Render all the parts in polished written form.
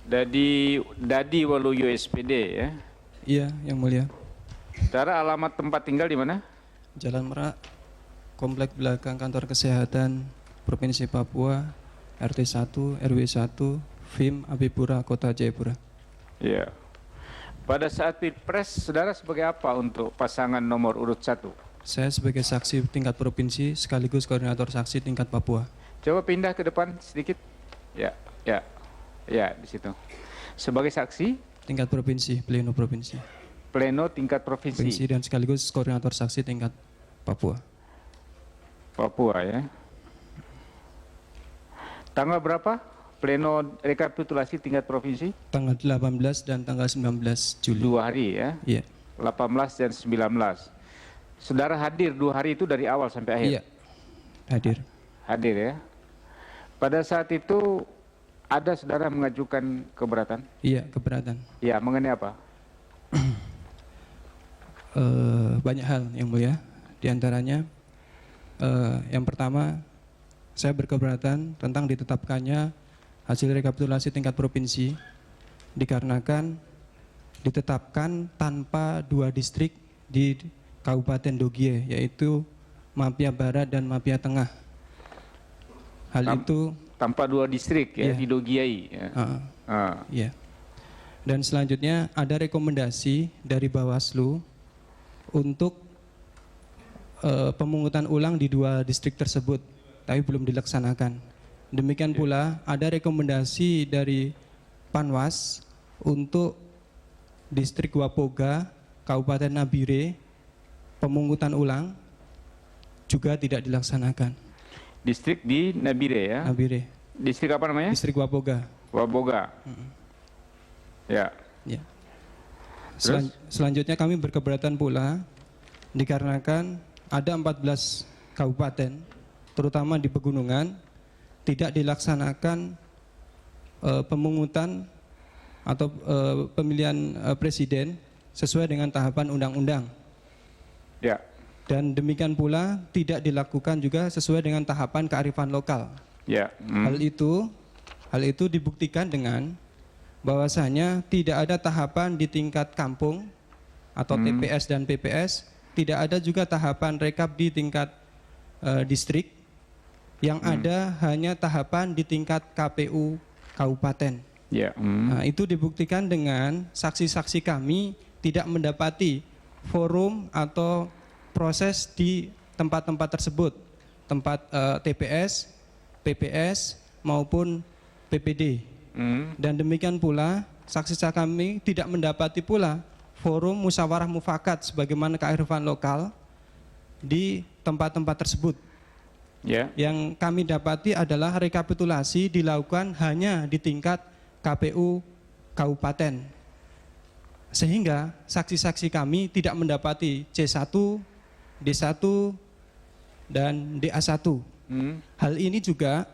Dadi Waluyo SPD ya. Iya, Yang Mulia. Saudara alamat tempat tinggal di mana? Jalan Merak, Komplek belakang Kantor Kesehatan Provinsi Papua, RT 1, RW 1, FIM Abipura, Kota Jayapura. Iya. Pada saat Pilpres, saudara sebagai apa untuk pasangan nomor urut 1? Saya sebagai saksi tingkat provinsi sekaligus koordinator saksi tingkat Papua. Coba pindah ke depan sedikit. Ya, di situ. Sebagai saksi Tingkat provinsi, pleno provinsi. pleno tingkat provinsi Provinsi dan sekaligus koordinator saksi tingkat Papua. Papua ya. Tanggal berapa pleno rekapitulasi tingkat provinsi? Tanggal 18 dan tanggal 19 Juli. 2 hari ya. Iya. 18 dan 19. Saudara hadir 2 hari itu dari awal sampai akhir? Iya. Hadir. Hadir ya. Pada saat itu ada saudara mengajukan keberatan? Iya, keberatan. Ya, mengenai apa? Banyak hal Yang Mulia. Di antaranya yang pertama, saya berkeberatan tentang ditetapkannya hasil rekapitulasi tingkat provinsi dikarenakan ditetapkan tanpa 2 distrik di Kabupaten Dogie, yaitu Mapia Barat dan Mapia Tengah. Hal itu tanpa 2 distrik ya, iya. di Dogiai ya. Iya. Dan selanjutnya ada rekomendasi dari Bawaslu untuk pemungutan ulang di 2 distrik tersebut, tapi belum dilaksanakan. Demikian pula ada rekomendasi dari Panwas untuk distrik Wapoga, Kabupaten Nabire, pemungutan ulang juga tidak dilaksanakan. Distrik di Nabire ya. Nabire. Distrik apa namanya? Distrik Wapoga. Waboga. Ya. Ya. Terus? Selanjutnya kami berkeberatan pula dikarenakan ada 14 kabupaten, terutama di pegunungan, tidak dilaksanakan pemungutan atau pemilihan presiden sesuai dengan tahapan undang-undang. Ya. Dan demikian pula tidak dilakukan juga sesuai dengan tahapan kearifan lokal. Ya. Hal itu dibuktikan dengan bahwasanya tidak ada tahapan di tingkat kampung atau TPS dan PPS, tidak ada juga tahapan rekap di tingkat distrik, yang ada hanya tahapan di tingkat KPU kabupaten. Ya. Nah, itu dibuktikan dengan saksi-saksi kami tidak mendapati forum atau proses di tempat-tempat tersebut, tempat TPS, PPS maupun PPD. Dan demikian pula saksi-saksi kami tidak mendapati pula forum musyawarah mufakat sebagaimana kearifan lokal di tempat-tempat tersebut. Ya. Yang kami dapati adalah rekapitulasi dilakukan hanya di tingkat KPU kabupaten, sehingga saksi-saksi kami tidak mendapati C1, D1 dan DA1. Hal ini juga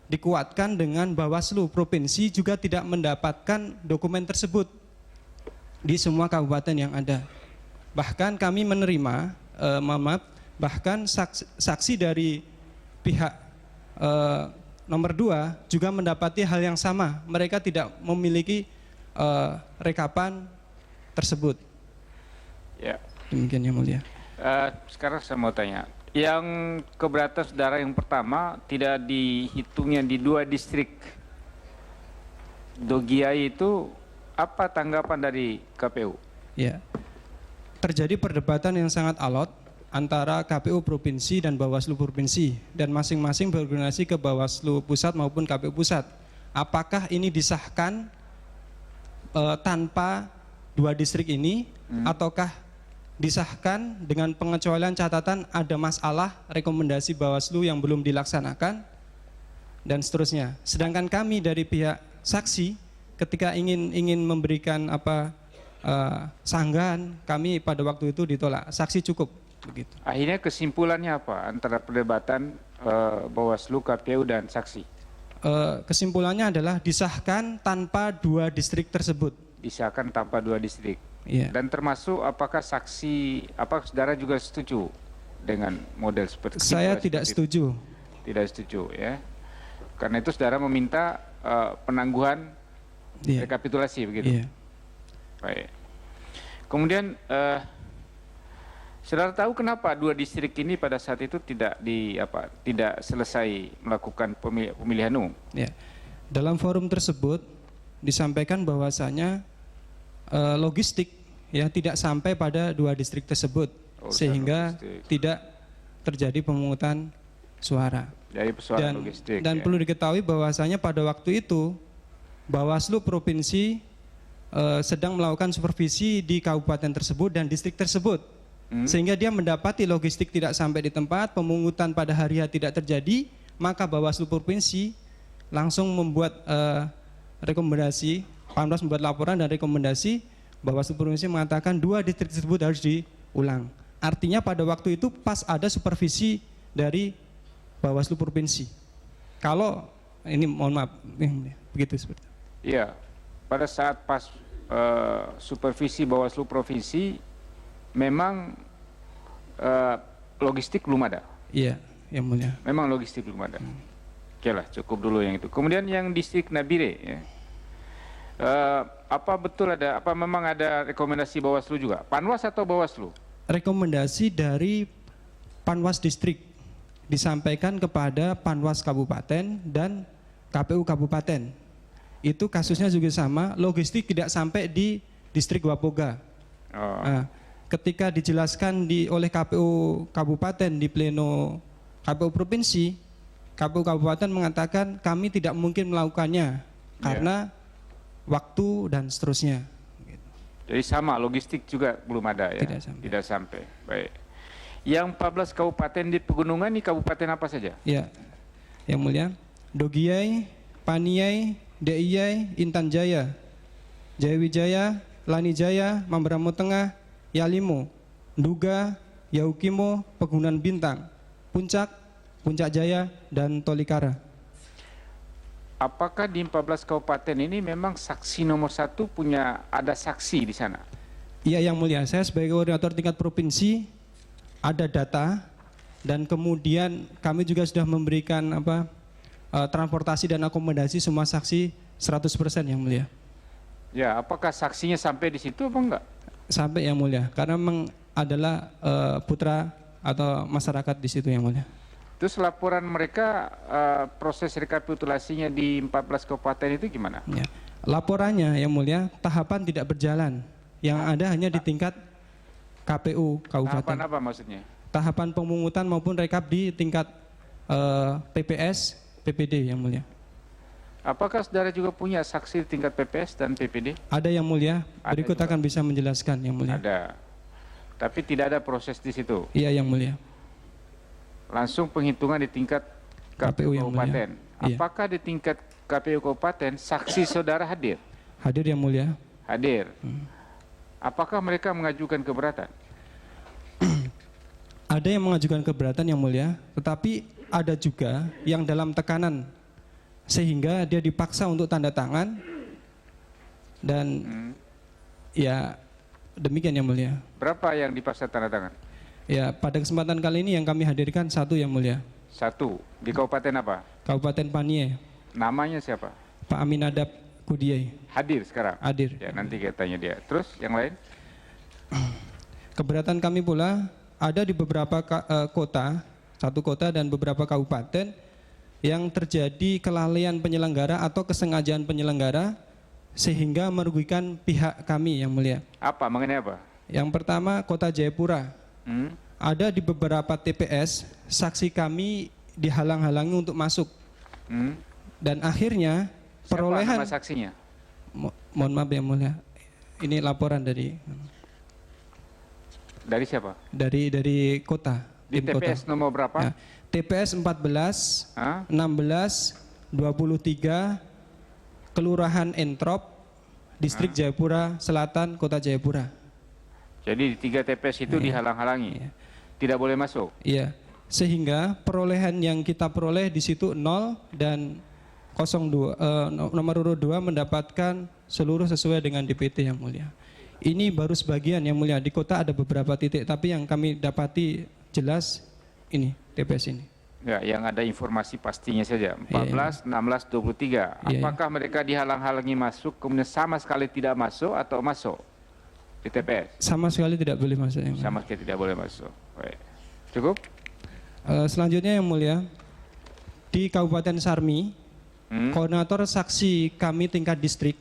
dikuatkan dengan Bawaslu provinsi juga tidak mendapatkan dokumen tersebut di semua kabupaten yang ada. Bahkan kami menerima, bahkan saksi dari pihak nomor 2 juga mendapati hal yang sama. Mereka tidak memiliki rekapan tersebut. Ya. Demikian Yang Mulia. Sekarang saya mau tanya, yang keberatan saudara yang pertama tidak dihitungnya di 2 distrik Dogiai itu, apa tanggapan dari KPU? Ya, terjadi perdebatan yang sangat alot antara KPU provinsi dan Bawaslu provinsi, dan masing-masing berkoordinasi ke Bawaslu pusat maupun KPU pusat. Apakah ini disahkan tanpa 2 distrik ini, ataukah disahkan dengan pengecualian catatan ada masalah rekomendasi Bawaslu yang belum dilaksanakan dan seterusnya. Sedangkan kami dari pihak saksi ketika ingin memberikan sanggahan, kami pada waktu itu ditolak. Saksi cukup begitu. Akhirnya kesimpulannya apa antara perdebatan Bawaslu, KPU dan saksi? Kesimpulannya adalah disahkan tanpa 2 distrik tersebut. Disahkan tanpa 2 distrik. Iya. Dan termasuk apakah saudara juga setuju dengan model seperti itu? Saya tidak setuju. Tidak setuju ya. Karena itu saudara meminta penangguhan Iya. rekapitulasi begitu. Iya. Baik. Kemudian saudara tahu kenapa 2 distrik ini pada saat itu tidak selesai melakukan pemilihan umum? Ya. Dalam forum tersebut disampaikan bahwasanya logistik ya tidak sampai pada 2 distrik tersebut, sehingga logistik. tidak terjadi pemungutan suara. Dari persoalan logistik. Dan ya. perlu diketahui bahwasanya pada waktu itu Bawaslu provinsi sedang melakukan supervisi di kabupaten tersebut dan distrik tersebut, sehingga dia mendapati logistik tidak sampai di tempat, pemungutan pada hari H tidak terjadi, maka Bawaslu provinsi langsung membuat rekomendasi, Panwas membuat laporan dan rekomendasi, Bawaslu provinsi mengatakan 2 distrik tersebut harus diulang. Artinya pada waktu itu pas ada supervisi dari Bawaslu provinsi. Kalau ini mohon maaf, begitu seperti itu. Iya, pada saat pas supervisi Bawaslu provinsi memang logistik belum ada. Iya, yang mulia. Memang logistik belum ada. Oke lah, cukup dulu yang itu. Kemudian yang distrik Nabire, ya. Apa betul apa memang ada rekomendasi Bawaslu juga? Panwas atau Bawaslu? Rekomendasi dari Panwas distrik disampaikan kepada Panwas kabupaten dan KPU kabupaten. Itu kasusnya juga sama, logistik tidak sampai di distrik Wapoga. Oh. Nah, ketika dijelaskan oleh KPU kabupaten di pleno KPU provinsi, KPU kabupaten mengatakan kami tidak mungkin melakukannya karena waktu dan seterusnya. Jadi sama, logistik juga belum ada ya? Tidak sampai. Baik. Yang 14 kabupaten di pegunungan ini kabupaten apa saja? Ya, yang mulia, Dogiyai, Paniai, Deiyai, Intan Jaya, Jayawijaya, Lanijaya, Mamberamo Tengah, Yalimo, Nduga, Yaukimo, Pegunungan Bintang, Puncak, Puncak Jaya, dan Tolikara. Apakah di 14 kabupaten ini memang saksi nomor 1 ada saksi di sana? Iya yang mulia, saya sebagai koordinator tingkat provinsi ada data dan kemudian kami juga sudah memberikan transportasi dan akomodasi semua saksi 100% yang mulia. Ya, apakah saksinya sampai di situ apa enggak? Sampai yang mulia, karena memang adalah putra atau masyarakat di situ yang mulia. Terus laporan mereka proses rekapitulasinya di 14 kabupaten itu gimana? Ya. Laporannya yang mulia tahapan tidak berjalan, yang ada hanya di tingkat KPU kabupaten. Tahapan apa maksudnya? Tahapan pemungutan maupun rekap di tingkat PPS, PPD yang mulia. Apakah saudara juga punya saksi di tingkat PPS dan PPD? Ada yang mulia, Ada berikut juga. akan bisa menjelaskan yang mulia. Ada. Tapi tidak ada proses di situ. Iya yang mulia. Langsung penghitungan di tingkat KPU yang mulia. kabupaten. Iya. Apakah di tingkat KPU kabupaten saksi saudara hadir? Hadir yang mulia. Hadir. Apakah mereka mengajukan keberatan? Ada yang mengajukan keberatan yang mulia, tetapi ada juga yang dalam tekanan sehingga dia dipaksa untuk tanda tangan dan ya demikian yang mulia. Berapa yang dipaksa tanda tangan? Ya pada kesempatan kali ini yang kami hadirkan 1 yang mulia. 1. Di kabupaten apa? Kabupaten Paniai, Namanya siapa? Pak Aminadab Kudiai. Hadir sekarang? Hadir. Ya, nanti kita tanya dia. Terus yang lain? Keberatan kami pula ada di beberapa kota, 1 kota dan beberapa kabupaten yang terjadi kelalaian penyelenggara atau kesengajaan penyelenggara sehingga merugikan pihak kami yang mulia. Apa? Mengenai apa? Yang pertama Kota Jayapura. Ada di beberapa TPS saksi kami dihalang-halangi untuk masuk. Dan akhirnya perolehan Siapa nama saksinya? mohon maaf yang mulia. Ini laporan dari siapa? dari kota. Di tim TPS kota. nomor berapa? Ya, TPS 14, Hah? 16, 23, Kelurahan Entrop, Distrik Jayapura Selatan, Kota Jayapura. Jadi di 3 TPS itu dihalang-halangi. Iya. Tidak boleh masuk. Iya. Sehingga perolehan yang kita peroleh di situ 0 dan 02 nomor urut 2 mendapatkan seluruh sesuai dengan DPT yang mulia. Ini baru sebagian yang mulia. Di kota ada beberapa titik, tapi yang kami dapati jelas ini TPS ini. Ya, yang ada informasi pastinya saja. 14, 16, 23. Apakah mereka dihalang-halangi masuk, kemudian sama sekali tidak masuk atau masuk di TPS? Sama sekali tidak boleh masuk. Sama sekali tidak boleh masuk. Baik. Cukup? Selanjutnya yang mulia, di Kabupaten Sarmi, koordinator saksi kami tingkat distrik,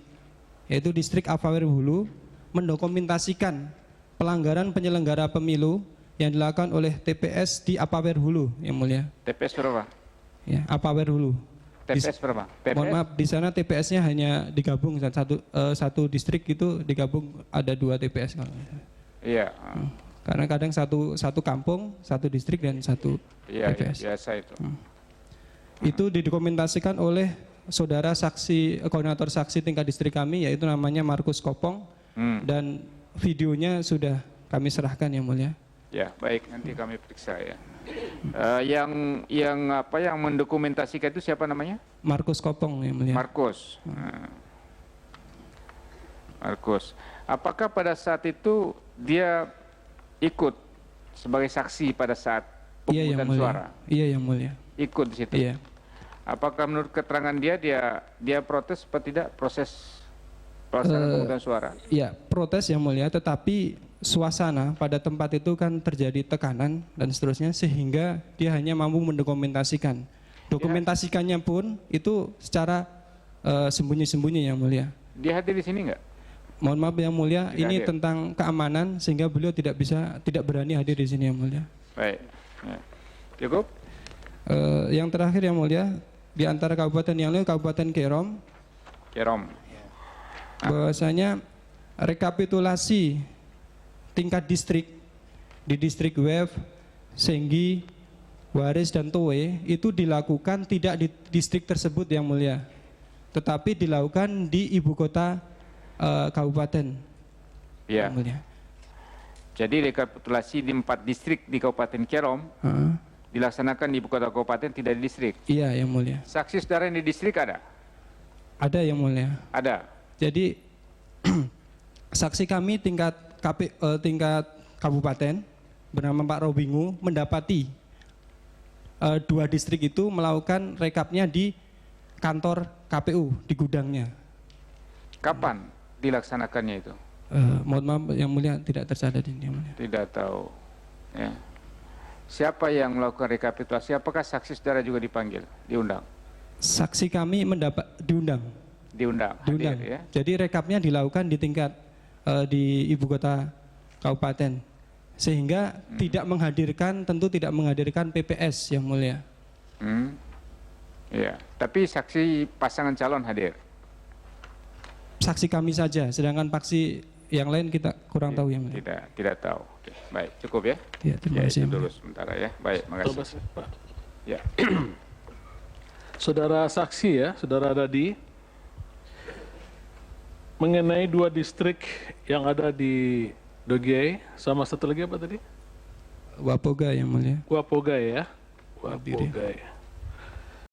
yaitu distrik Apawer Hulu, mendokumentasikan pelanggaran penyelenggara pemilu yang dilakukan oleh TPS di Apawer Hulu, yang mulia. TPS berapa? Ya, Apawer Hulu. TPS berapa? PPS? Mohon maaf, di sana TPS-nya hanya digabung satu distrik itu digabung ada 2 TPS kalau misalnya. Iya. Karena kadang satu kampung, satu distrik dan satu TPS. Iya, biasa itu. Itu didokumentasikan oleh saudara saksi, koordinator saksi tingkat distrik kami, yaitu namanya Markus Kopong, dan videonya sudah kami serahkan, yang mulia. Ya, baik, nanti kami periksa ya. Yang mendokumentasikan itu siapa namanya? Markus Kopong, yang mulia. Markus. Markus. Apakah pada saat itu dia ikut sebagai saksi pada saat pemungutan suara? Iya, yang mulia. Ikut di situ. Iya. Apakah menurut keterangan dia protes atau tidak proses pelaksanaan pemungutan suara? Iya, protes, yang mulia, tetapi suasana pada tempat itu kan terjadi tekanan dan seterusnya, sehingga dia hanya mampu mendokumentasikan. Dokumentasikannya pun itu secara sembunyi-sembunyi, yang mulia. Dia hadir di sini enggak? Mohon maaf, yang mulia, Tidak ini hadir. tentang keamanan sehingga beliau tidak berani hadir di sini, yang mulia. Baik. Ya. Cukup? Yang terakhir, yang mulia, di antara kabupaten yang lain, Kabupaten Kerom, bahwasanya rekapitulasi tingkat distrik di distrik Wef, Senggi, Waris, dan Towe itu dilakukan tidak di distrik tersebut, yang mulia, tetapi dilakukan di ibu kota kabupaten. Ya. Yang mulia. Jadi rekapitulasi di 4 distrik di Kabupaten Kerom dilaksanakan di ibu kota kabupaten, tidak di distrik. Iya, yang mulia. Saksi saudara yang di distrik ada? Ada, yang mulia. Ada. Jadi saksi kami tingkat kabupaten bernama Pak Robingu mendapati 2 distrik itu melakukan rekapnya di kantor KPU di gudangnya. Kapan dilaksanakannya itu? Mohon maaf, yang mulia, tidak tercatat ini, yang mulia. Tidak tahu. Ya. Siapa yang melakukan rekapitulasi? Apakah saksi saudara juga dipanggil, diundang? Saksi kami diundang. Diundang. Hadir, ya. Jadi rekapnya dilakukan di tingkat di ibu kota kabupaten, sehingga tidak menghadirkan PPS, yang mulia. Ya, tapi saksi pasangan calon hadir. Saksi kami saja, sedangkan saksi yang lain kita kurang tahu, yang mulia. Tidak tahu. Oke, baik, cukup ya. Ya, terima kasih. Itu dulu sementara ya. Baik, makasih. Ya. Saudara saksi ya, saudara Dadi, mengenai 2 distrik yang ada di Dogiai, sama satu lagi apa tadi? Wapoga, yang mulia. Wapogai ya. Wapogai.